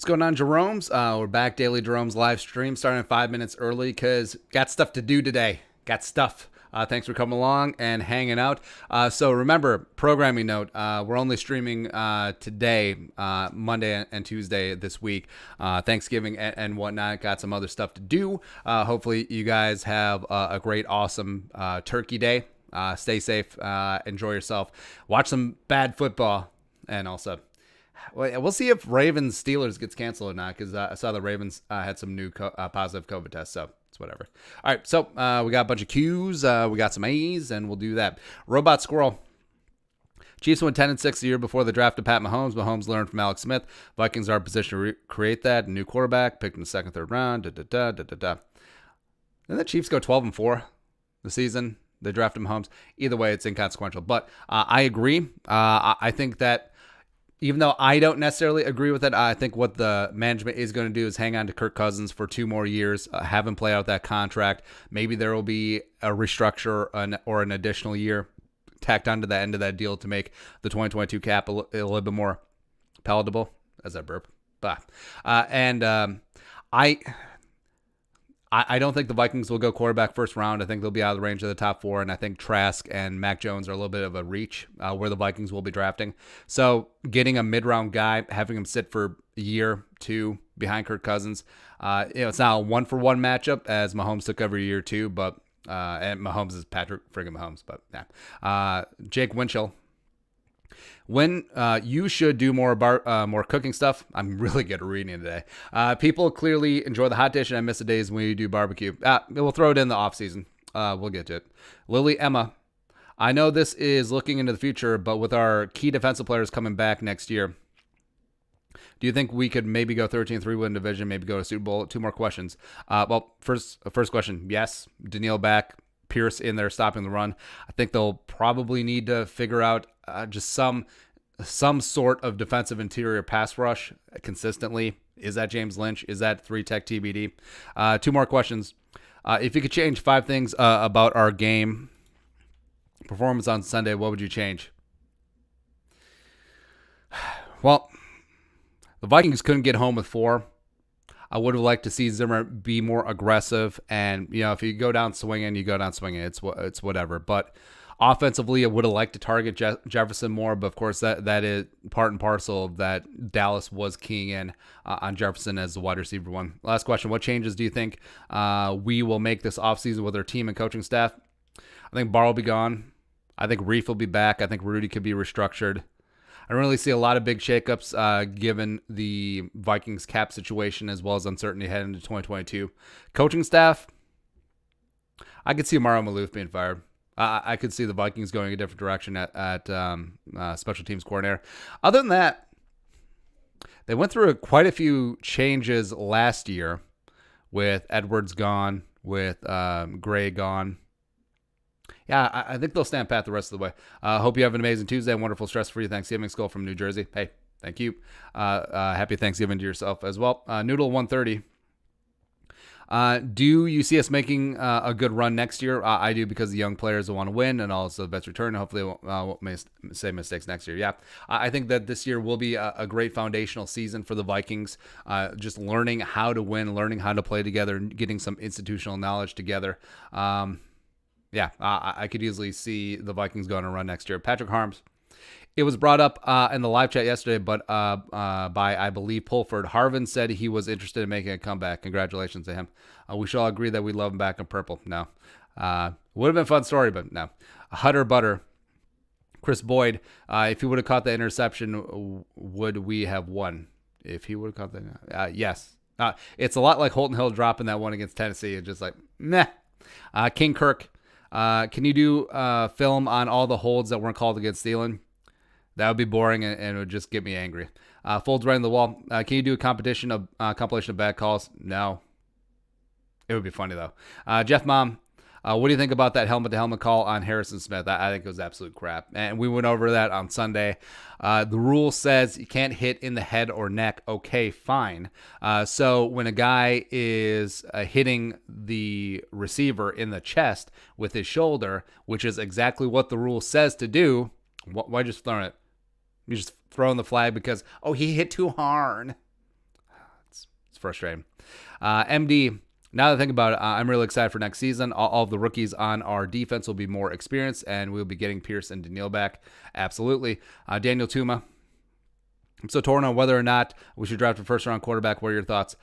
going on, Jeromes? We're back, Daily Jeromes live stream, starting 5 minutes early because got stuff to do today. Got stuff. Thanks for coming along and hanging out. So remember, programming note, we're only streaming today, Monday and Tuesday this week. Thanksgiving and whatnot. Got some other stuff to do. Hopefully you guys have a great, awesome turkey day. Stay safe. Enjoy yourself. Watch some bad football. And also, we'll see if Ravens Steelers gets canceled or not, because I saw the Ravens had some new positive COVID tests, so it's whatever. All right, so we got a bunch of Q's, we got some A's, and we'll do that. Robot Squirrel. Chiefs went 10-6 the year before the draft of Pat Mahomes. Mahomes learned from Alex Smith. Vikings are in position to create that. New quarterback, picked in the second, third round. Then the Chiefs go 12-4 the season. They drafted Mahomes. Either way, it's inconsequential. But I agree. I think that even though I don't necessarily agree with it, I think what the management is going to do is hang on to Kirk Cousins for 2 more years, have him play out that contract. Maybe there will be a restructure or an additional year tacked onto the end of that deal to make the 2022 cap a little bit more palatable, as I burp. I don't think the Vikings will go quarterback first round. I think they'll be out of the range of the top 4, and I think Trask and Mac Jones are a little bit of a reach where the Vikings will be drafting. So getting a mid-round guy, having him sit for a year, 2 behind Kirk Cousins, it's not a 1-for-1 matchup as Mahomes took every year 2, but and Mahomes is Patrick friggin' Mahomes, but yeah. Jake Winchell. When you should do more cooking stuff. I'm really good at reading today. People clearly enjoy the hot dish, and I miss the days when you do barbecue. We'll throw it in the offseason. We'll get to it. Lily Emma. I know this is looking into the future, but with our key defensive players coming back next year, do you think we could maybe go 13-3 win division, maybe go to Super Bowl? 2 more questions. First question, yes. Danielle back. Pierce in there stopping the run. I think they'll probably need to figure out just some sort of defensive interior pass rush consistently. Is that James Lynch? Is that 3-tech TBD? 2 more questions. If you could change 5 things about our game performance on Sunday, what would you change? Well, the Vikings couldn't get home with 4. I would have liked to see Zimmer be more aggressive, and if you go down swinging, you go down swinging. It's whatever. But offensively, I would have liked to target Jefferson more. But of course, that is part and parcel of that. Dallas was keying in on Jefferson as the wide receiver 1. Last question: what changes do you think we will make this offseason with our team and coaching staff? I think Barr will be gone. I think Reef will be back. I think Rudy could be restructured. I don't really see a lot of big shakeups given the Vikings cap situation as well as uncertainty heading into 2022. Coaching staff, I could see Mario Maloof being fired. I could see the Vikings going a different direction at special teams coordinator. Other than that, they went through quite a few changes last year with Edwards gone, with Gray gone. Yeah, I think they'll stand pat the rest of the way. Hope you have an amazing Tuesday, wonderful stress-free Thanksgiving. Skull from New Jersey. Hey, thank you. Happy Thanksgiving to yourself as well. Noodle 130. Do you see us making a good run next year? I do, because the young players will want to win and also the best return. Hopefully won't make same mistakes next year. Yeah, I think that this year will be a great foundational season for the Vikings. Just learning how to win, learning how to play together, getting some institutional knowledge together. Yeah, I could easily see the Vikings going to run next year. Patrick Harms. It was brought up in the live chat yesterday, but by, I believe, Pulford. Harvin said he was interested in making a comeback. Congratulations to him. We should all agree that we love him back in purple. No. Would have been a fun story, but no. Hutter Butter. Chris Boyd. If he would have caught the interception, would we have won? If he would have caught that, yes. It's a lot like Holton Hill dropping that one against Tennessee. It's just like, meh. King Kirk. Can you do film on all the holds that weren't called against Thielen? That would be boring and it would just get me angry. Folds right in the wall. Can you do a compilation of bad calls? No. It would be funny though. Jeff Mom, what do you think about that helmet-to-helmet call on Harrison Smith? I think it was absolute crap. And we went over that on Sunday. The rule says you can't hit in the head or neck. Okay, fine. So when a guy is hitting the receiver in the chest with his shoulder, which is exactly what the rule says to do, why just throw it? You just throwing the flag because, he hit too hard. It's frustrating. MD, now that I think about it, I'm really excited for next season. All of the rookies on our defense will be more experienced, and we'll be getting Pierce and Daniil back. Absolutely. Daniel Tuma. I'm so torn on whether or not we should draft a first-round quarterback. What are your thoughts?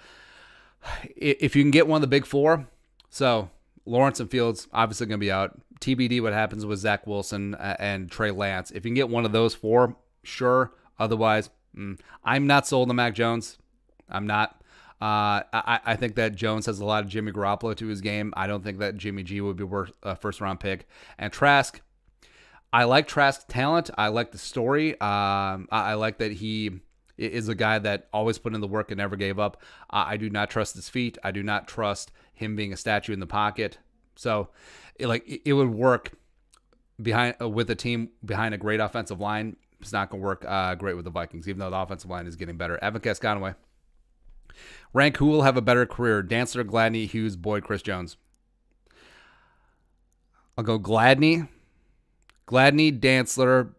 If you can get one of the big four, so Lawrence and Fields obviously going to be out. TBD what happens with Zach Wilson and Trey Lance. If you can get one of those four, sure. Otherwise, I'm not sold on Mac Jones. I'm not. I think that Jones has a lot of Jimmy Garoppolo to his game. I don't think that Jimmy G would be worth a first-round pick. And Trask, I like Trask's talent. I like the story. I like that he is a guy that always put in the work and never gave up. I do not trust his feet. I do not trust him being a statue in the pocket. So, it would work with a team behind a great offensive line. It's not going to work great with the Vikings, even though the offensive line is getting better. Evan Casconaway. Rank who will have a better career: Dantzler, Gladney, Hughes, Boyd, Chris Jones. I'll go Gladney, Dantzler,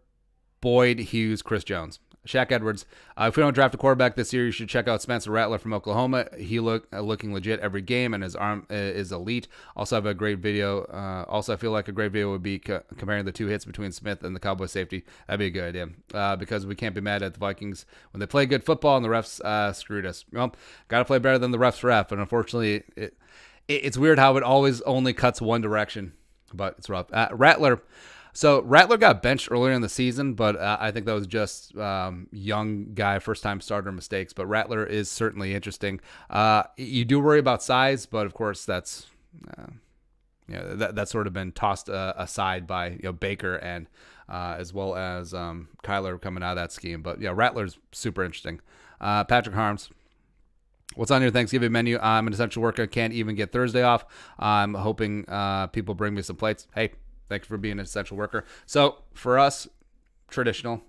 Boyd, Hughes, Chris Jones. Shaq Edwards. If we don't draft a quarterback this year, you should check out Spencer Rattler from Oklahoma. He looking legit every game, and his arm is elite. Also have a great video. I feel like a great video would be comparing the two hits between Smith and the Cowboy safety. That'd be a good idea because we can't be mad at the Vikings when they play good football and the refs screwed us. Well, got to play better than the refs ref, and unfortunately, it's weird how it always only cuts one direction, but it's rough. Rattler. So Rattler got benched earlier in the season, but I think that was just young guy, first-time starter mistakes. But Rattler is certainly interesting. You do worry about size, but of course that's that's sort of been tossed aside by Baker and as well as Kyler coming out of that scheme. But yeah, Rattler's super interesting. Patrick Harms. What's on your Thanksgiving menu? I'm an essential worker. Can't even get Thursday off. I'm hoping people bring me some plates. Hey. Thank you for being an essential worker. So for us, traditional.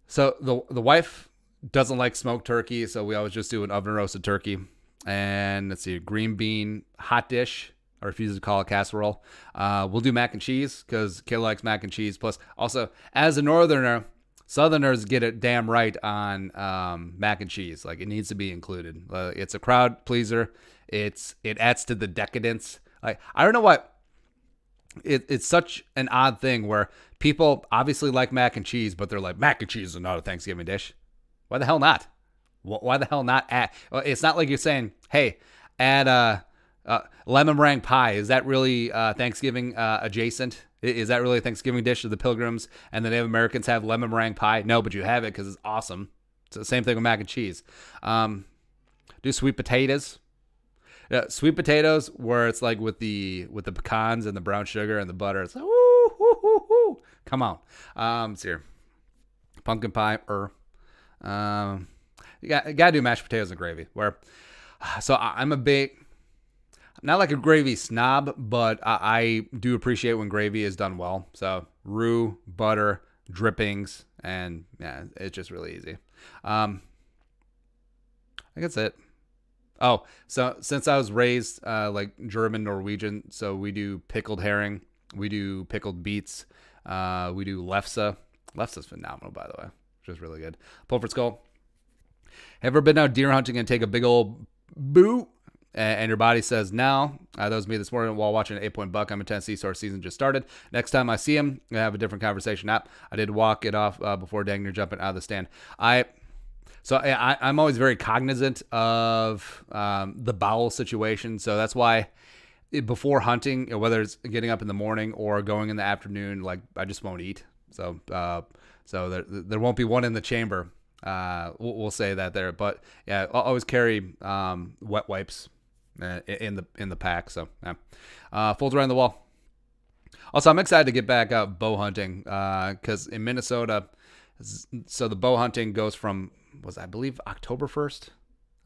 So the wife doesn't like smoked turkey, so we always just do an oven roasted turkey. And let's see, green bean hot dish. I refuse to call it casserole. We'll do mac and cheese because Kayla likes mac and cheese. Plus, also as a northerner, Southerners get it damn right on mac and cheese. Like it needs to be included. It's a crowd pleaser. It adds to the decadence. Like I don't know what. It's such an odd thing where people obviously like mac and cheese, but they're like, mac and cheese is not a Thanksgiving dish. Why the hell not? Why the hell not add? It's not like you're saying, hey, add lemon meringue pie. Is that really Thanksgiving adjacent? Is that really a Thanksgiving dish of the Pilgrims and the Native Americans have lemon meringue pie? No, but you have it because it's awesome. It's the same thing with mac and cheese. Do sweet potatoes. Yeah, sweet potatoes where it's like with the pecans and the brown sugar and the butter. It's like, woo, woo, woo, woo. Come on. Let's see here. Pumpkin pie. You got to do mashed potatoes and gravy. So I'm not like a gravy snob, but I do appreciate when gravy is done well. So roux, butter, drippings, and yeah, it's just really easy. I think that's it. Oh, so since I was raised like German Norwegian, so we do pickled herring, we do pickled beets, we do lefse. Lefse's phenomenal, by the way, which is really good. Pulford skull. Have you ever been out deer hunting and take a big old boo and your body says no? That was me this morning while watching an 8-point buck. I'm in Tennessee, so our season just started. Next time I see him, I have a different conversation. I did walk it off before dang near jumping out of the stand. I'm always very cognizant of the bowel situation. So that's why before hunting, whether it's getting up in the morning or going in the afternoon, like I just won't eat. So there won't be one in the chamber. We'll say that there. But yeah, I'll always carry wet wipes in the pack. So yeah. Folds around the wall. Also, I'm excited to get back out bow hunting because in Minnesota, so the bow hunting goes from I believe October 1st.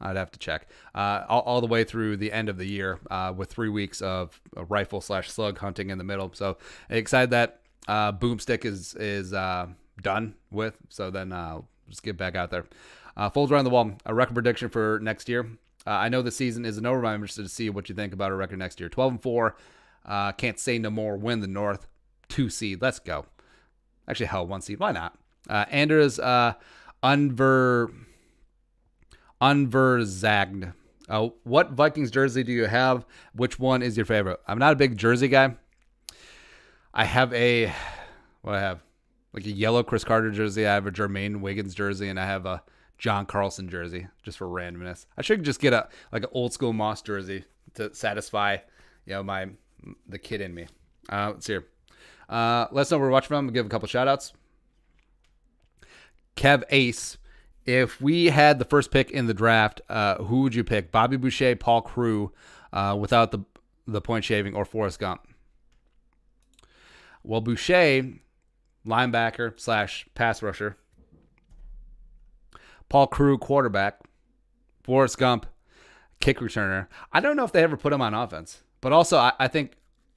I'd have to check. All the way through the end of the year with 3 weeks of rifle/slug hunting in the middle. So excited that boomstick is done with. So then just get back out there. Folds around the wall. A record prediction for next year. I know the season isn't over, but I'm interested to see what you think about a record next year. 12-4. Can't say no more. Win the North. 2 seed. Let's go. Actually, hell, 1 seed. Why not? Anders Unverzagd. What Vikings jersey do you have? Which one is your favorite? I'm not a big jersey guy. I have what I have? Like a yellow Chris Carter jersey. I have a Jermaine Wiggins jersey, and I have a John Carlson jersey, just for randomness. I should just get an old school Moss jersey to satisfy, the kid in me. Let's see here. Let's know where we're watching from. We'll give a couple shout outs. Kev Ace. If we had the first pick in the draft, who would you pick? Bobby Boucher, Paul Crew, without the point shaving, or Forrest Gump? Well, Boucher, linebacker / pass rusher. Paul Crew, quarterback. Forrest Gump, kick returner. I don't know if they ever put him on offense, but also I think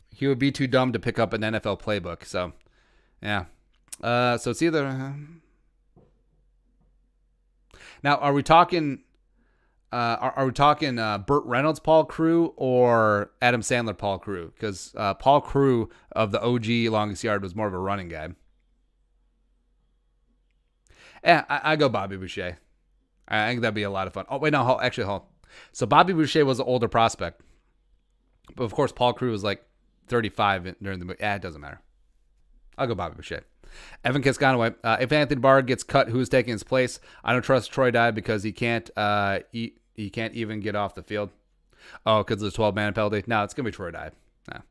he would be too dumb to pick up an NFL playbook. So, yeah. So it's either. Now, are we talking? Are we talking Burt Reynolds, Paul Crew, or Adam Sandler, Paul Crew? Because Paul Crew of the OG Longest Yard was more of a running guy. Yeah, I go Bobby Boucher. I think that'd be a lot of fun. Oh, wait, no, actually, hold. So Bobby Boucher was an older prospect. But, of course, Paul Crew was like 35 during the movie. It doesn't matter. I'll go Bobby Boucher. Evan Kisconaway. If Anthony Barr gets cut, who's taking his place? I don't trust Troy Dye because he can't even get off the field. Oh, because of the 12-man penalty? No, it's going to be Troy Dye. No.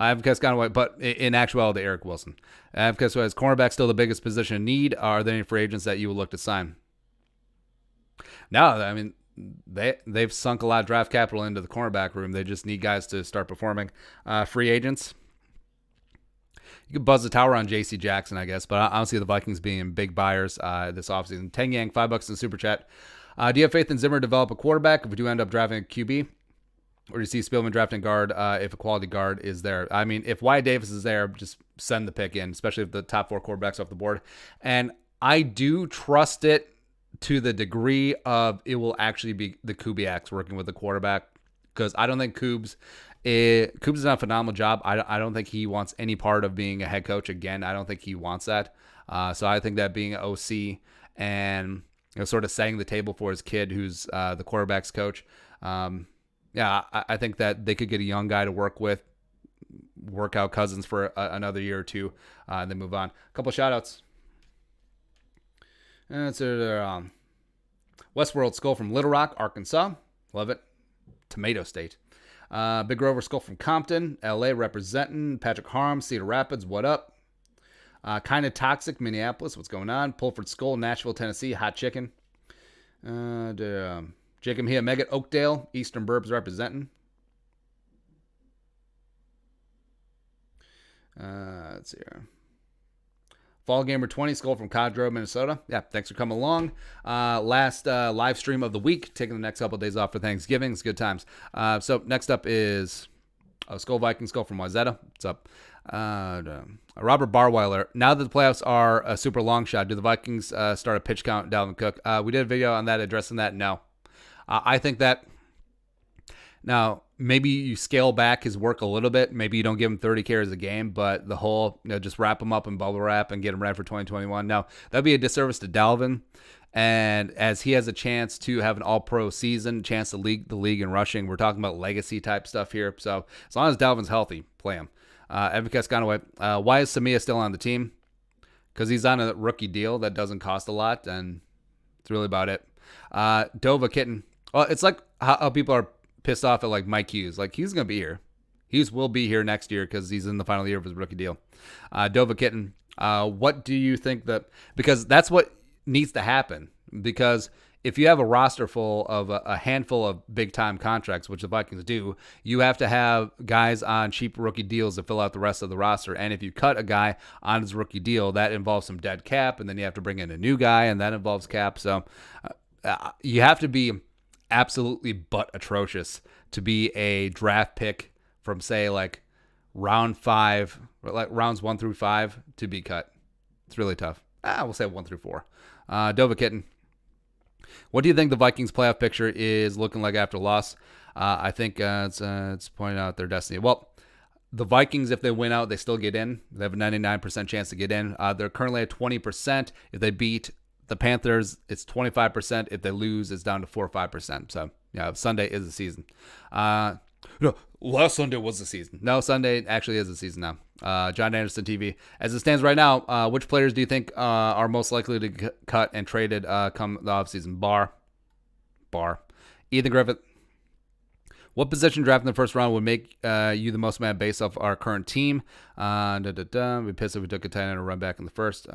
Evan Kisconaway, but in actuality, Eric Wilson. Evan Kisconaway, is cornerback still the biggest position in need? Are there any free agents that you would look to sign? No, I mean, they've sunk a lot of draft capital into the cornerback room. They just need guys to start performing. Free agents. You could buzz the tower on J.C. Jackson, I guess, but I don't see the Vikings being big buyers this offseason. Teng Yang, $5 in the super chat. Do you have faith in Zimmer to develop a quarterback if we do end up drafting a QB? Or do you see Spielman drafting guard if a quality guard is there? I mean, if Wyatt Davis is there, just send the pick in, especially if the top 4 quarterbacks off the board. And I do trust it to the degree of it will actually be the Kubiaks working with the quarterback, because I don't think Kubes has done a phenomenal job. I don't think he wants any part of being a head coach again. I don't think he wants that. So I think that being an OC and sort of setting the table for his kid, who's the quarterback's coach. I think that they could get a young guy to work with, work out Cousins for another year or two, and then move on. A couple shout outs. That's Westworld Skull from Little Rock, Arkansas. Love it. Tomato State. Big Rover Skull from Compton, LA representing. Patrick Harm, Cedar Rapids, what up? Kind of Toxic, Minneapolis, what's going on? Pulford Skull, Nashville, Tennessee, Hot Chicken. Jacob here, Megat, Oakdale, Eastern Burbs representing. Let's see here. Fall Gamer 20, Skull from Codro, Minnesota. Yeah, thanks for coming along. Last live stream of the week. Taking the next couple of days off for Thanksgiving. It's good times. So next up is Skull Viking, Skull from Wayzata. What's up? Robert Barweiler. Now that the playoffs are a super long shot, do the Vikings start a pitch count, Dalvin Cook? We did a video on that, addressing that. No. I think that now maybe you scale back his work a little bit. Maybe you don't give him 30 carries a game, but the whole, just wrap him up in bubble wrap and get him ready for 2021. Now, that'd be a disservice to Dalvin. And as he has a chance to have an all-pro season, chance to lead the league in rushing, we're talking about legacy type stuff here. So as long as Dalvin's healthy, play him. Evan Casconaway, why is Samia still on the team? Because he's on a rookie deal that doesn't cost a lot, and it's really about it. Dova Kitten. Well, it's like how people are pissed off at like Mike Hughes. Like, he's going to be here. Hughes will be here next year because he's in the final year of his rookie deal. Dova Kitten, what do you think that, because that's what needs to happen, because if you have a roster full of a handful of big-time contracts, which the Vikings do, you have to have guys on cheap rookie deals to fill out the rest of the roster. And if you cut a guy on his rookie deal, that involves some dead cap, and then you have to bring in a new guy, and that involves cap. So you have to be absolutely butt atrocious to be a draft pick from, say, like round 5, like rounds 1 through 5 to be cut. It's really tough. We'll say 1 through 4. Dova Kitten. What do you think the Vikings playoff picture is looking like after loss? I think it's pointing out their destiny. Well, the Vikings, if they win out, they still get in. They have a 99% chance to get in. They're currently at 20%. If they beat The Panthers, it's 25%. If they lose, it's down to 4 or 5%. So, yeah, Sunday is the season. No, last Sunday was the season. No, Sunday actually is the season now. John Anderson TV. As it stands right now, which players do you think are most likely to get cut and traded come the offseason? Bar. Ethan Griffith. What position draft in the first round would make you the most mad based off our current team? We'd be pissed if we took a tight end or run back in the first.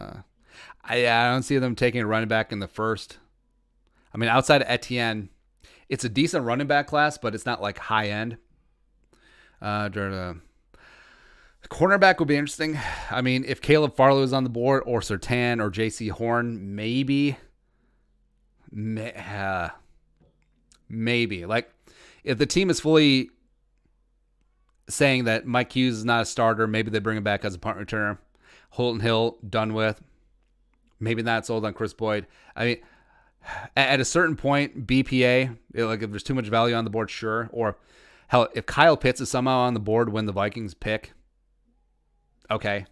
I don't see them taking a running back in the first. I mean, outside of Etienne, it's a decent running back class, but it's not like high end. Cornerback would be interesting. I mean, if Caleb Farley was on the board, or Surtain or J.C. Horn, maybe. Maybe. Like, if the team is fully saying that Mike Hughes is not a starter, maybe they bring him back as a punt returner. Holton Hill, done with. Maybe not sold on Chris Boyd. I mean, at a certain point, BPA, like if there's too much value on the board, sure. Or, hell, if Kyle Pitts is somehow on the board when the Vikings pick, okay.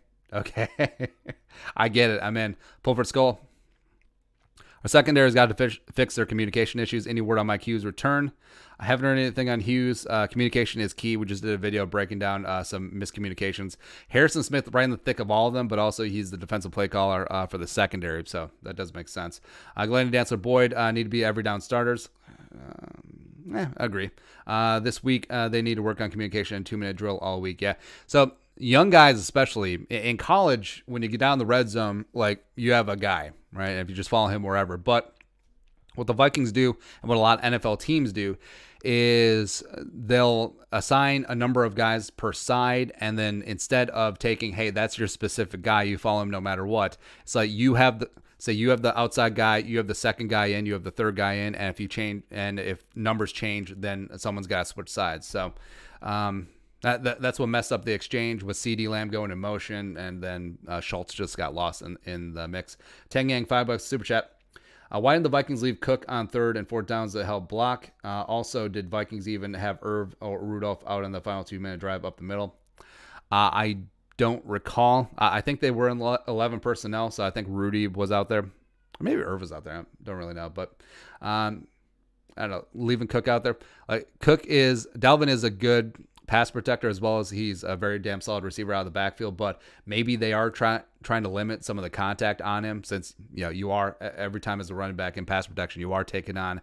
I get it. I'm in. Pulford Skull. Our secondary's got to fix their communication issues. Any word on Mike Hughes' return? I haven't heard anything on Hughes. Communication is key. We just did a video breaking down some miscommunications. Harrison Smith right in the thick of all of them, but also he's the defensive play caller for the secondary, so that does make sense. Glenn Dancer Boyd need to be every down starters. I agree. This week, they need to work on communication and 2-minute drill all week. Yeah. So young guys, especially in college, when you get down the red zone, like you have a guy, right? If you just follow him wherever. But what the Vikings do and what a lot of NFL teams do is they'll assign a number of guys per side, and then instead of taking, hey, that's your specific guy, you follow him no matter what. It's like you have the outside guy, you have the second guy in, you have the third guy in, and if numbers change, then someone's got to switch sides. So that's what messed up the exchange with CD Lamb going in motion, and then Schultz just got lost in the mix. Tang Yang, $5 super chat. Why didn't the Vikings leave Cook on 3rd and 4th downs to help block? Also, did Vikings even have Irv or Rudolph out on the final 2-minute drive up the middle? I don't recall. I think they were in 11 personnel, so I think Rudy was out there. Or maybe Irv was out there. I don't really know. But I don't know. Leaving Cook out there. Dalvin is a good pass protector, as well as he's a very damn solid receiver out of the backfield, but maybe they are trying to limit some of the contact on him, since you are, every time as a running back in pass protection, you are taking on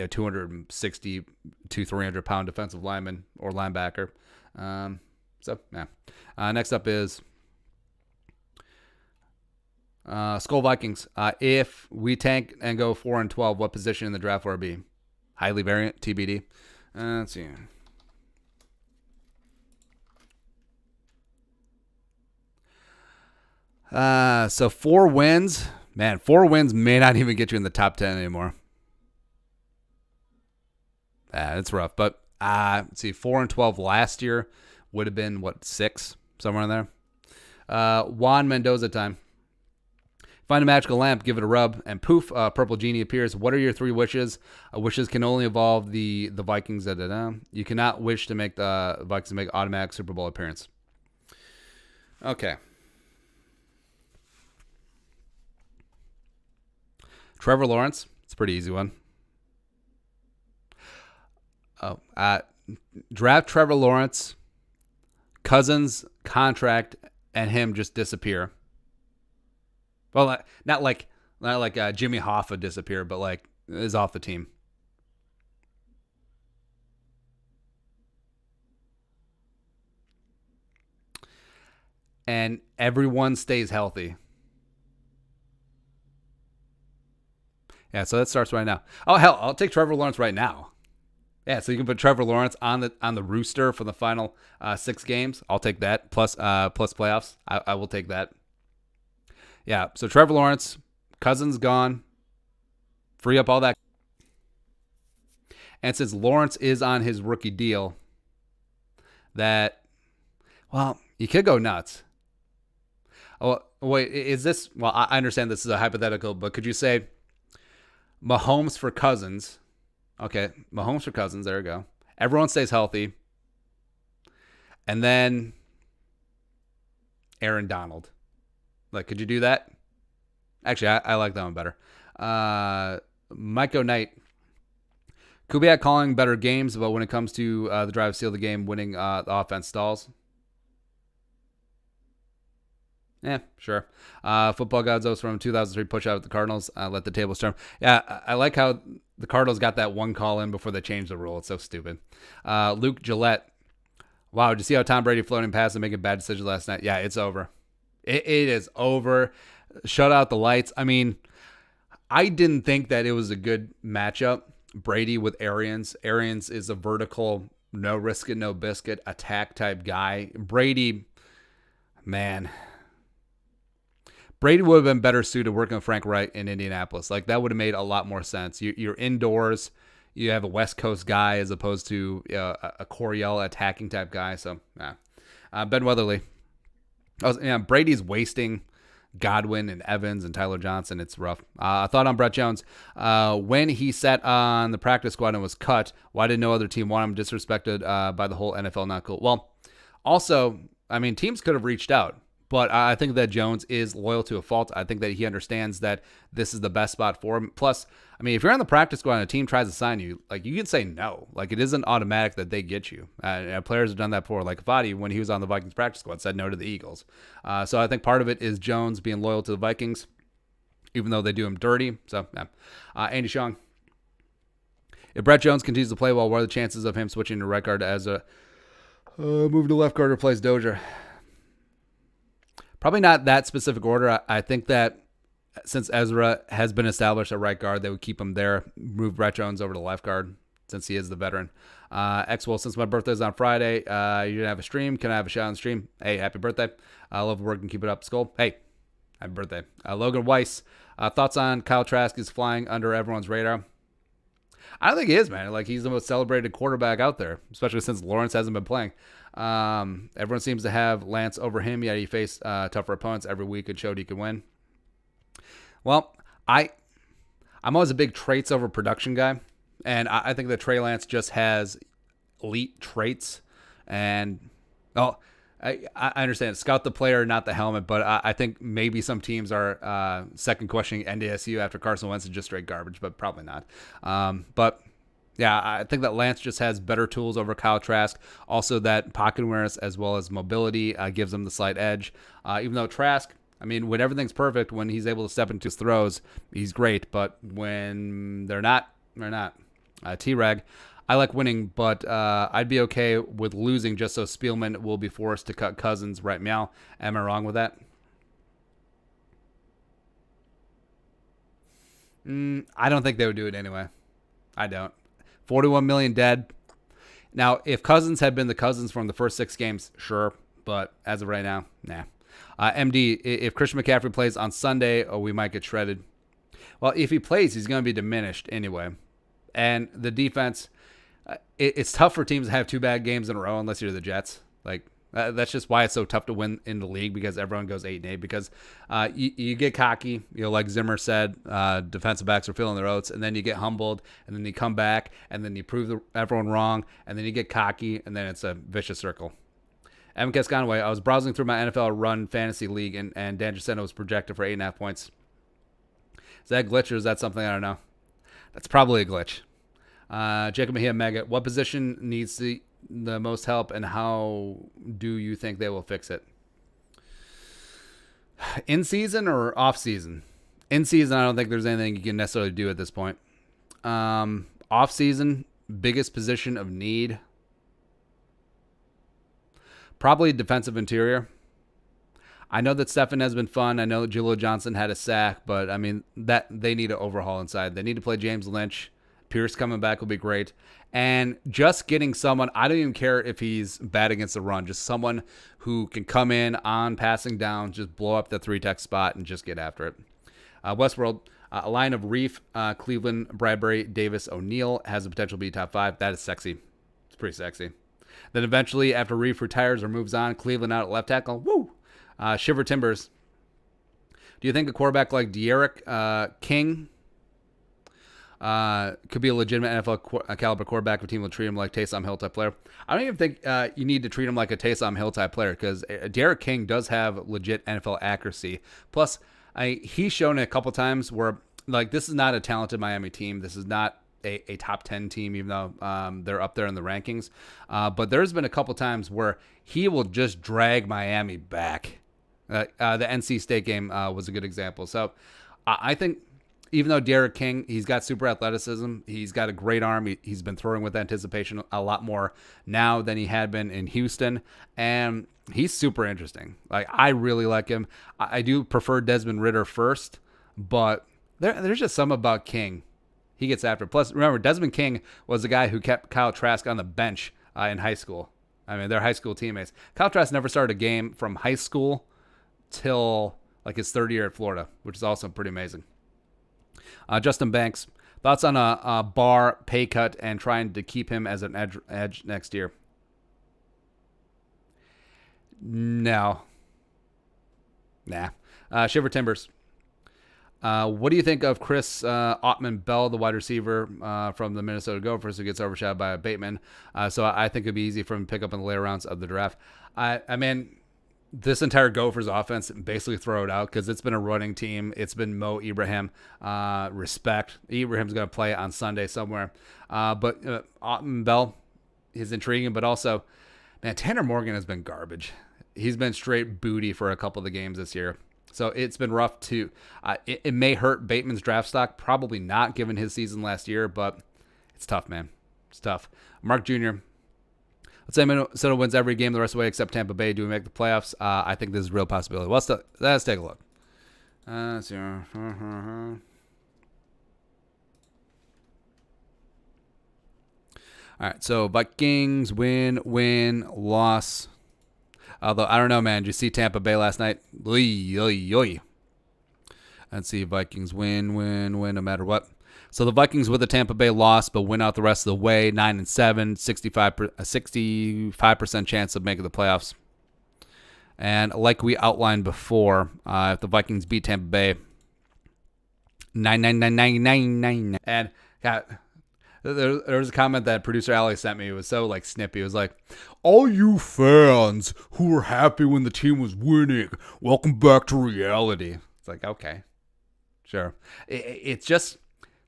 260 to 300 pound defensive lineman or linebacker. Next up is Skull Vikings. If we tank and go 4-12, what position in the draft will it be? Highly variant, TBD. Let's see. So 4 wins. Man, 4 wins may not even get you in the top 10 anymore. It's rough. But let's see, 4-12 last year would have been, 6? Somewhere in there. Juan Mendoza time. Find a magical lamp, give it a rub, and poof, purple genie appears. What are your 3 wishes? Wishes can only involve the Vikings. You cannot wish to make the Vikings make automatic Super Bowl appearance. Okay. Trevor Lawrence. It's a pretty easy one. Draft Trevor Lawrence, Cousins contract, and him just disappear. Well, not like Jimmy Hoffa disappear, but like is off the team. And everyone stays healthy. Yeah, so that starts right now. Oh hell, I'll take Trevor Lawrence right now. Yeah, so you can put Trevor Lawrence on the rooster for the final 6 games. I'll take that plus playoffs. I will take that. Yeah, so Trevor Lawrence, Cousins gone, free up all that. And since Lawrence is on his rookie deal, you could go nuts. Oh wait, is this? Well, I understand this is a hypothetical, but could you say Mahomes for Cousins? Okay, Mahomes for Cousins. There we go. Everyone stays healthy. And then Aaron Donald. Like, could you do that? Actually, I like that one better. Miko Knight. Kubiak calling better games, but when it comes to the drive to seal the game, winning the offense stalls. Yeah, sure. Football Gods from 2003 push out at the Cardinals. Let the tables turn. Yeah, I like how the Cardinals got that one call in before they changed the rule. It's so stupid. Luke Gillette. Wow, did you see how Tom Brady floating past and making bad decisions last night? Yeah, it's over. It is over. Shut out the lights. I mean, I didn't think that it was a good matchup. Brady with Arians. Arians is a vertical, no risk it, no biscuit, attack type guy. Brady, man. Brady would have been better suited working with Frank Wright in Indianapolis. Like, that would have made a lot more sense. You're indoors. You have a West Coast guy as opposed to a Coryell attacking type guy. So, Ben Weatherly. Brady's wasting Godwin and Evans and Tyler Johnson. It's rough. I thought on Brett Jones. When he sat on the practice squad and was cut, why did no other team want him? Disrespected by the whole NFL. Not cool. Well, also, I mean, teams could have reached out. But I think that Jones is loyal to a fault. I think that he understands that this is the best spot for him. Plus, I mean, if you're on the practice squad and a team tries to sign you, like, you can say no. Like, it isn't automatic that they get you. Players have done that before. Like Fadi, when he was on the Vikings practice squad, said no to the Eagles. So I think part of it is Jones being loyal to the Vikings, even though they do him dirty. So, yeah. Andy Shong. If Brett Jones continues to play well, what are the chances of him switching to right guard as a move to left guard or replace Dozier? Probably not that specific order. I think that since Ezra has been established at right guard, they would keep him there, move Brett Jones over to left guard since he is the veteran. Will, since my birthday is on Friday, you're going to have a stream. Can I have a shout on the stream? Hey, happy birthday. I love work and keep it up. Skull. Hey, happy birthday. Logan Weiss, thoughts on Kyle Trask is flying under everyone's radar? I don't think he is, man. Like, he's the most celebrated quarterback out there, especially since Lawrence hasn't been playing. Everyone seems to have Lance over him, yet he faced tougher opponents every week and showed he could win. Well, I'm always a big traits over production guy, and I think that Trey Lance just has elite traits. And I understand, scout the player, not the helmet, but I think maybe some teams are second questioning NDSU after Carson Wentz is just straight garbage, but probably not. But yeah, I think that Lance just has better tools over Kyle Trask. Also, that pocket awareness as well as mobility gives him the slight edge. Even though Trask, I mean, when everything's perfect, when he's able to step into his throws, he's great. But when they're not, they're not. T-Reg, I like winning, but I'd be okay with losing just so Spielman will be forced to cut Cousins, right, meow. Am I wrong with that? I don't think they would do it anyway. I don't. 41 million dead. Now, if Cousins had been the Cousins from the first 6 games, sure. But as of right now, nah. MD, if Christian McCaffrey plays on Sunday, we might get shredded. Well, if he plays, he's going to be diminished anyway. And the defense, it's tough for teams to have 2 bad games in a row unless you're the Jets. Like, that's just why it's so tough to win in the league, because everyone goes 8-8. Because you get cocky, like Zimmer said, defensive backs are feeling their oats, and then you get humbled, and then you come back, and then you prove everyone wrong, and then you get cocky, and then it's a vicious circle. Evan Casconaway, I was browsing through my NFL Run Fantasy League, and Dan Jacinto was projected for 8.5 points. Is that a glitch, or is that something I don't know? That's probably a glitch. Jacob Mejia Mega, what position needs the most help, and how do you think they will fix it? In season or off season? In season, I don't think there's anything you can necessarily do at this point. Off season, biggest position of need, probably defensive interior. I know that Stefan has been fun. I know that Julio Johnson had a sack, but I mean, that they need to overhaul inside. They need to play James Lynch. Pierce coming back will be great. And just getting someone, I don't even care if he's bad against the run, just someone who can come in on passing down, just blow up the 3-tech spot and just get after it. Westworld, a line of Reef, Cleveland, Bradbury, Davis, O'Neal has the potential to be top 5. That is sexy. It's pretty sexy. Then eventually, after Reef retires or moves on, Cleveland out at left tackle. Woo! Shiver Timbers. Do you think a quarterback like De'Aaron King could be a legitimate NFL caliber quarterback if a team will treat him like Taysom Hill type player? I don't even think you need to treat him like a Taysom Hill type player, because De'Aaron King does have legit NFL accuracy. Plus, He's shown it a couple times where, like, this is not a talented Miami team. This is not a top 10 team, even though they're up there in the rankings. But there's been a couple times where he will just drag Miami back. The NC State game was a good example. So I think even though Derek King, he's got super athleticism, he's got a great arm. He's been throwing with anticipation a lot more now than he had been in Houston. And he's super interesting. Like, I really like him. I do prefer Desmond Ridder first, but there's just something about King. He gets after it. Plus, remember, Desmond King was the guy who kept Kyle Trask on the bench in high school. I mean, they're high school teammates. Kyle Trask never started a game from high school till like his third year at Florida, which is also pretty amazing. Justin Banks, thoughts on a Barr pay cut and trying to keep him as an edge next year? No. Nah. Shiver Timbers. What do you think of Chris Ottman-Bell, the wide receiver from the Minnesota Gophers, who gets overshadowed by Bateman? So I think it'd be easy for him to pick up in the later rounds of the draft. I mean, this entire Gophers offense, basically throw it out because it's been a running team. It's been Mo Ibrahim. Respect. Ibrahim's going to play on Sunday somewhere. But Ottman-Bell is intriguing, but also, man, Tanner Morgan has been garbage. He's been straight booty for a couple of the games this year. So it's been rough too. It may hurt Bateman's draft stock. Probably not, given his season last year, but it's tough, man. It's tough. Mark Jr., let's say Minnesota wins every game the rest of the way except Tampa Bay. Do we make the playoffs? I think this is a real possibility. Let's take a look. All right, so Vikings win, loss. Although, I don't know, man. Did you see Tampa Bay last night? Oy, oy, oy. Let's see. Vikings win, no matter what. So the Vikings with the Tampa Bay loss, but win out the rest of the way. 9-7, 65% chance of making the playoffs. And like we outlined before, if the Vikings beat Tampa Bay, 9. And there was a comment that producer Ali sent me. It was so like snippy. It was like, all you fans who were happy when the team was winning, welcome back to reality. It's like, okay, sure. It's just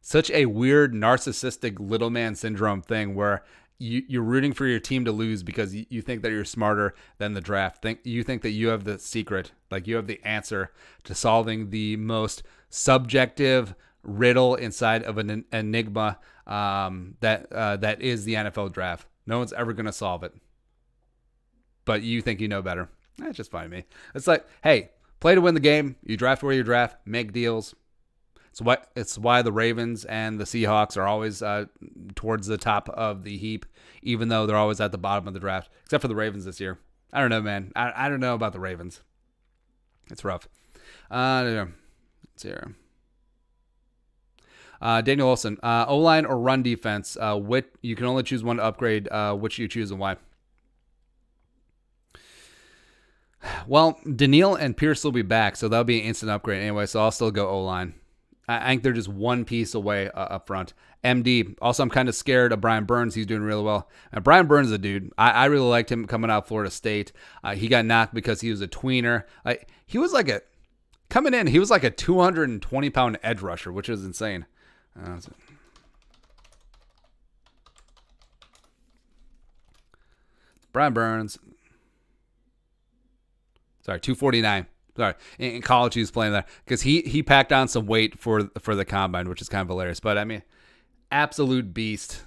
such a weird narcissistic little man syndrome thing where you're rooting for your team to lose because you think that you're smarter than the draft. You think that you have the secret, like you have the answer to solving the most subjective riddle inside of an enigma that is the NFL draft. No one's ever going to solve it. But you think you know better. That's just fine to me. It's like, hey, play to win the game. You draft where you draft. Make deals. It's why the Ravens and the Seahawks are always towards the top of the heap, even though they're always at the bottom of the draft, except for the Ravens this year. I don't know, man. I don't know about the Ravens. It's rough. Let's see here. Daniel Olson, O-line or run defense? You can only choose one to upgrade. Which you choose and why? Well, Daniil and Pierce will be back, so that'll be an instant upgrade anyway, so I'll still go O-line. I think they're just one piece away up front. MD. Also, I'm kind of scared of Brian Burns. He's doing really well. And Brian Burns is a dude. I really liked him coming out of Florida State. He got knocked because he was a tweener. He was like coming in, he was like a 220-pound edge rusher, which is insane. Brian Burns. Sorry, 249. Sorry, in college he was playing that because he packed on some weight for the combine, which is kind of hilarious. But I mean, absolute beast,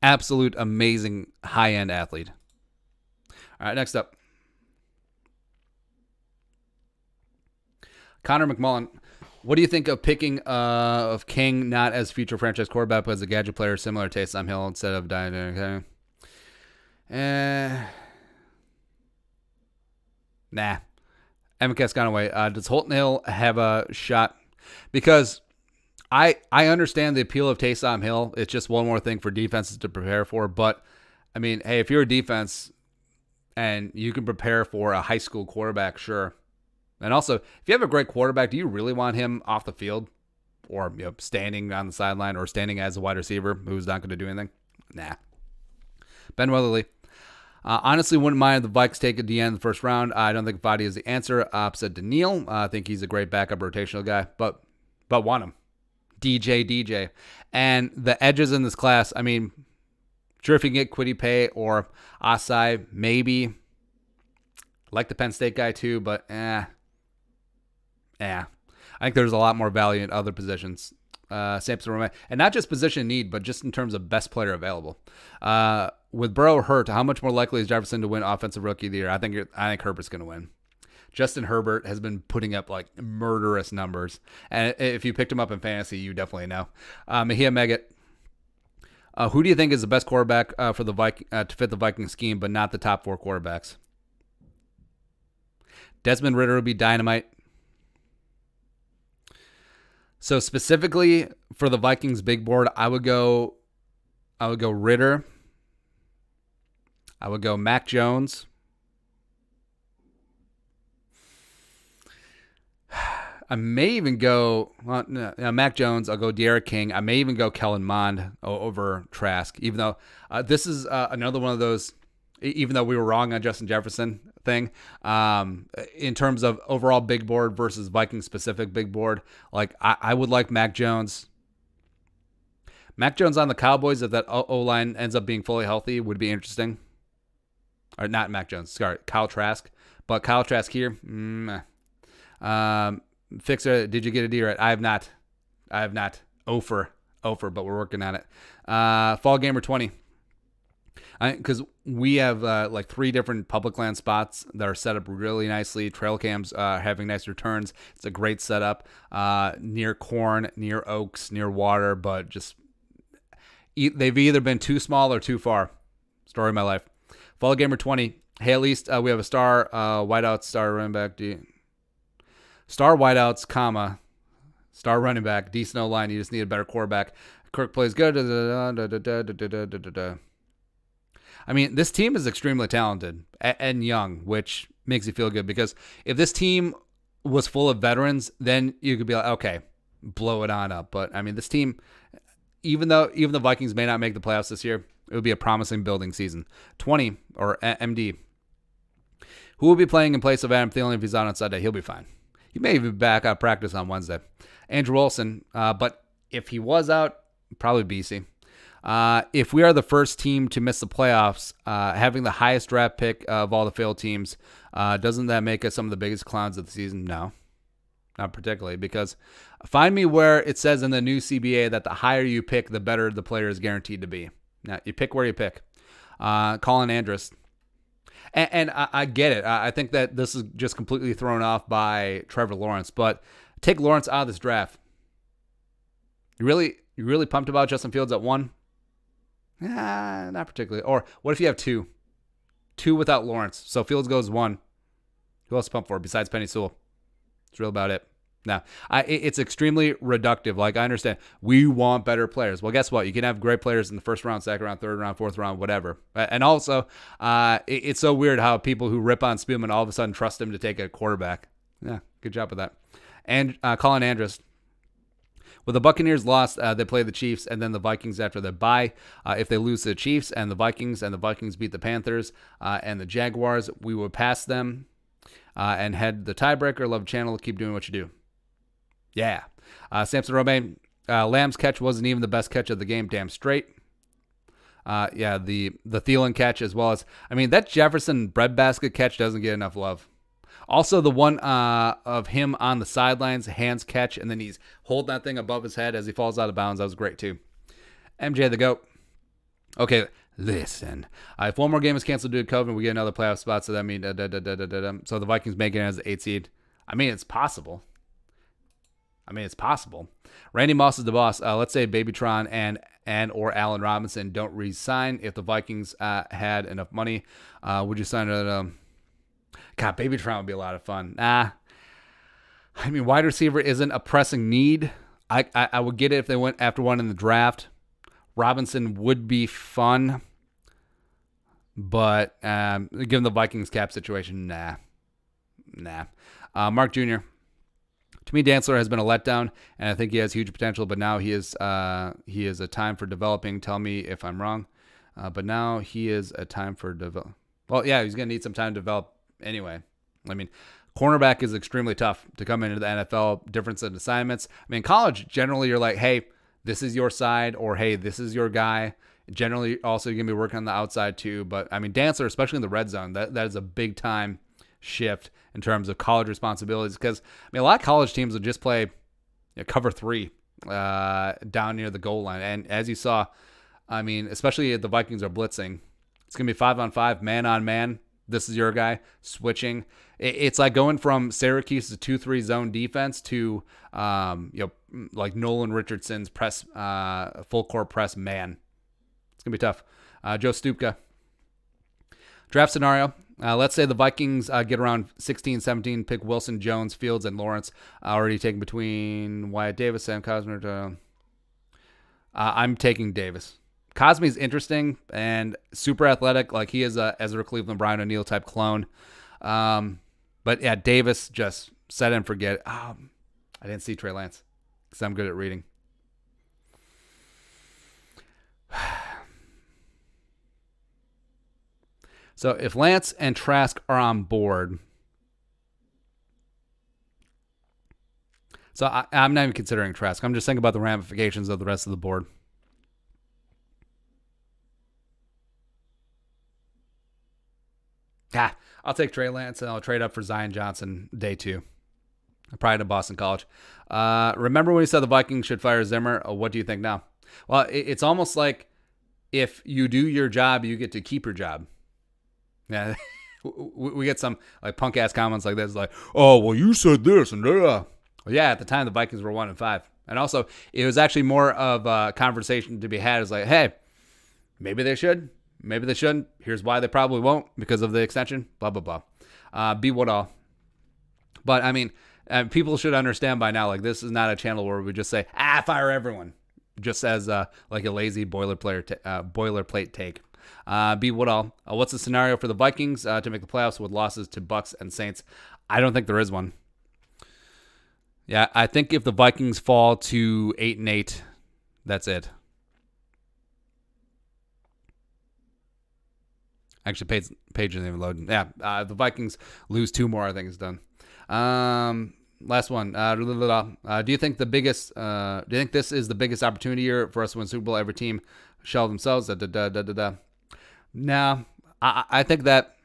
absolute amazing high-end athlete. All right, next up, Connor McMullen. What do you think of picking of King not as future franchise quarterback, but as a gadget player, similar to Taysom Hill instead of Diana? Nah. MCAS gone away. Does Holton Hill have a shot? Because I understand the appeal of Taysom Hill. It's just one more thing for defenses to prepare for. But, I mean, hey, if you're a defense and you can prepare for a high school quarterback, sure. And also, if you have a great quarterback, do you really want him off the field or standing on the sideline or standing as a wide receiver who's not going to do anything? Nah. Ben Weatherly. Honestly, wouldn't mind if the Vikes take a DN in the first round. I don't think Vadi is the answer. Opposite Daniil, I think he's a great backup rotational guy, but want him. DJ. And the edges in this class, I mean, sure, if you can get Kwity Paye or Asai, maybe. Like the Penn State guy too, but I think there's a lot more value in other positions. Samson Rome, and not just position need, but just in terms of best player available. With Burrow hurt, how much more likely is Jefferson to win Offensive Rookie of the Year? I think Herbert's going to win. Justin Herbert has been putting up like murderous numbers, and if you picked him up in fantasy, you definitely know. Mahia Megat. Who do you think is the best quarterback for the to fit the Viking scheme, but not the top 4 quarterbacks? Desmond Ridder would be dynamite. So specifically for the Vikings big board, I would go Ridder. I would go Mac Jones. I may even go Mac Jones. I'll go De'Ara King. I may even go Kellen Mond over Trask, even though this is another one of those, even though we were wrong on Justin Jefferson thing, in terms of overall big board versus Viking specific big board. Like I would like Mac Jones. Mac Jones on the Cowboys, if that O-line ends up being fully healthy, would be interesting. Or not Mac Jones, sorry, Kyle Trask. But Kyle Trask here, Fixer, did you get a D right? I have not. Ofer, but we're working on it. Fall Gamer 20. Because we have like 3 different public land spots that are set up really nicely. Trail cams having nice returns. It's a great setup. Near corn, near oaks, near water, but just they've either been too small or too far. Story of my life. Fall Gamer 20. Hey, at least we have a star wideout, star running back, star wideouts, comma, star running back, decent O-line. You just need a better quarterback. Kirk plays good. I mean, this team is extremely talented and young, which makes you feel good, because if this team was full of veterans, then you could be like, okay, blow it on up. But I mean, this team, even the Vikings may not make the playoffs this year, it would be a promising building season. 20 or MD. Who will be playing in place of Adam Thielen if he's out on Sunday? He'll be fine. He may even be back out of practice on Wednesday. Andrew Olsen, but if he was out, probably BC. If we are the first team to miss the playoffs, having the highest draft pick of all the failed teams, doesn't that make us some of the biggest clowns of the season? No, not particularly, because find me where it says in the new CBA that the higher you pick, the better the player is guaranteed to be. Now, you pick where you pick. Colin Andrus. And I get it. I think that this is just completely thrown off by Trevor Lawrence, but take Lawrence out of this draft. You really pumped about Justin Fields at 1? Not particularly. Or what if you have 2? 2 without Lawrence. So Fields goes 1. Who else to pump for besides Penny Sewell? That's really about it. Now, it's extremely reductive. Like, I understand we want better players. Well, guess what? You can have great players in the first round, second round, third round, fourth round, whatever. And also, it's so weird how people who rip on Spielman all of a sudden trust him to take a quarterback. Yeah, good job with that. And Colin Andrus. With the Buccaneers lost, they play the Chiefs and then the Vikings after their bye. If they lose to the Chiefs and the Vikings beat the Panthers and the Jaguars, we would pass them and head the tiebreaker. Love channel. Keep doing what you do. Yeah. Samson Rome, Lamb's catch wasn't even the best catch of the game. Damn straight. Yeah, the Thielen catch as well as, I mean, that Jefferson breadbasket catch doesn't get enough love. Also, the one of him on the sidelines, hands catch, and then he's holding that thing above his head as he falls out of bounds. That was great, too. MJ the GOAT. Okay, listen. If one more game is canceled due to COVID, we get another playoff spot, so that means so the Vikings make it as the 8th seed. I mean, it's possible. Randy Moss is the boss. Let's say Babytron and or Allen Robinson don't re-sign. If the Vikings had enough money, would you sign it? God, Babytron would be a lot of fun. I mean, wide receiver isn't a pressing need. I would get it if they went after one in the draft. Robinson would be fun. But given the Vikings cap situation, nah. Mark Jr. To me, Dantzler has been a letdown, and I think he has huge potential, but now he is a time for developing. Tell me if I'm wrong. But now he is a time for develop. Well, yeah, he's going to need some time to develop anyway. I mean, cornerback is extremely tough to come into the NFL, difference in assignments. I mean, college, generally you're like, hey, this is your side, or hey, this is your guy. Generally, also you're going to be working on the outside too. But I mean, Dancer, especially in the red zone, that is a big time shift in terms of college responsibilities. Because I mean, a lot of college teams will just play cover 3 down near the goal line. And as you saw, I mean, especially if the Vikings are blitzing, it's going to be 5-on-5, man-on-man. This is your guy switching. It's like going from Syracuse's 2-3 zone defense to, like Nolan Richardson's press, full court press man. It's going to be tough. Joe Stupka. Draft scenario. Let's say the Vikings get around 16, 17, pick Wilson, Jones, Fields, and Lawrence. Already taken between Wyatt Davis, Sam Cosmer. I'm taking Davis. Cosme's interesting and super athletic. Like he is a Ezra Cleveland, Brian O'Neill type clone. But yeah, Davis just set and forget. I didn't see Trey Lance because I'm good at reading. So if Lance and Trask are on board, so I'm not even considering Trask. I'm just thinking about the ramifications of the rest of the board. I'll take Trey Lance and I'll trade up for Zion Johnson day 2. Probably to Boston College. Remember when you said the Vikings should fire Zimmer? What do you think now? Well, it's almost like if you do your job, you get to keep your job. Yeah, we get some like punk ass comments like this, like, "Oh, well, you said this," and well, yeah, at the time the Vikings were 1-5, and also it was actually more of a conversation to be had. It's like, hey, maybe they should, maybe they shouldn't. Here's why they probably won't because of the extension. Blah blah blah. Be what all. But I mean, people should understand by now. Like this is not a channel where we just say, fire everyone, just as like a lazy boilerplate take. Be what all. What's the scenario for the Vikings to make the playoffs with losses to Bucks and Saints? I don't think there is one. Yeah, I think if the Vikings fall to 8-8, that's it. Actually, page isn't even loading. Yeah, the Vikings lose 2 more, I think it's done. Last one. Do you think this is the biggest opportunity year for us to win Super Bowl? Every team shell themselves. No, I think that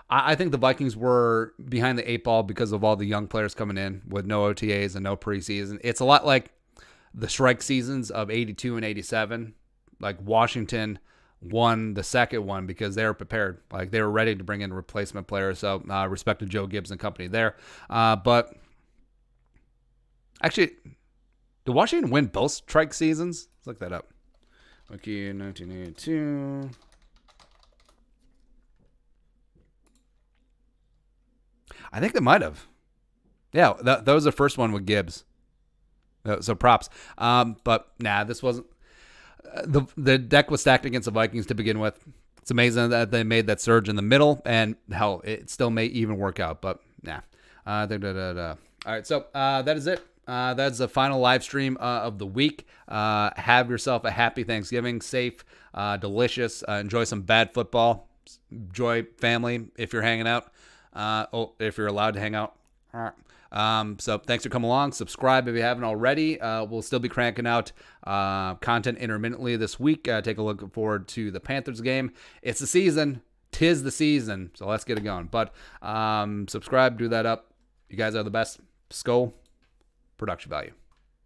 I think the Vikings were behind the 8 ball because of all the young players coming in with no OTAs and no preseason. It's a lot like the strike seasons of 82 and 87. Like Washington won the second one because they were prepared. Like they were ready to bring in replacement players. So respect to Joe Gibbs and company there. But actually, did Washington win both strike seasons? Let's look that up. Okay, 1982. I think they might have. Yeah, that was the first one with Gibbs. So props. But this wasn't. The deck was stacked against the Vikings to begin with. It's amazing that they made that surge in the middle, and hell, it still may even work out. But All right, so that is it. That's the final live stream of the week. Have yourself a happy Thanksgiving, safe, delicious. Enjoy some bad football. Enjoy family if you're hanging out. If you're allowed to hang out. So thanks for coming along. Subscribe if you haven't already. We'll still be cranking out content intermittently this week. Take a look forward to the Panthers game. It's the season. 'Tis the season. So let's get it going. But subscribe, do that up. You guys are the best. Skull. Production value.